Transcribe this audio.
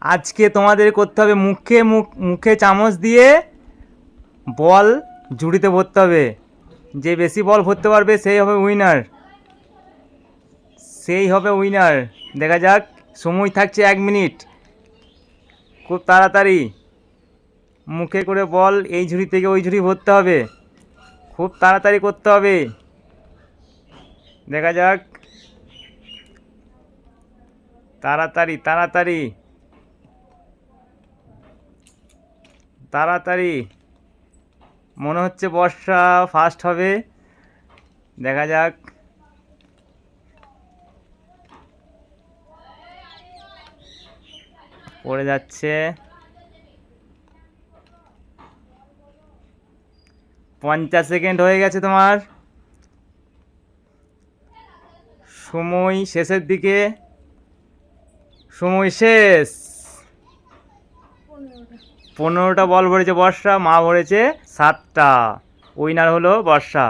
আজকে তোমাদের করতে হবে মুখে চামচ দিয়ে বল ঝুড়িতে ভরতে হবে। যে বেশি বল ভরতে পারবে সেই হবে উইনার। দেখা যাক, সময় থাকছে 1 মিনিট। খুব তাড়াতাড়ি মুখে করে বল এই ঝুড়ি থেকে ওই ঝুড়ি ভরতে হবে। খুব তাড়াতাড়ি করতে হবে। দেখা যাক, তাড়াতাড়ি তাড়াতাড়ি তাড়াতাড়ি। মনে হচ্ছে বর্ষা ফার্স্ট হবে। দেখা যাক, পড়ে যাচ্ছে। 50 সেকেন্ড হয়ে গেছে তোমার। সময় শেষের দিকে, সময় শেষ। 15টা বল ভরেছে বর্ষা, মা ভরেছে 7টা। উইনার হলো বর্ষা।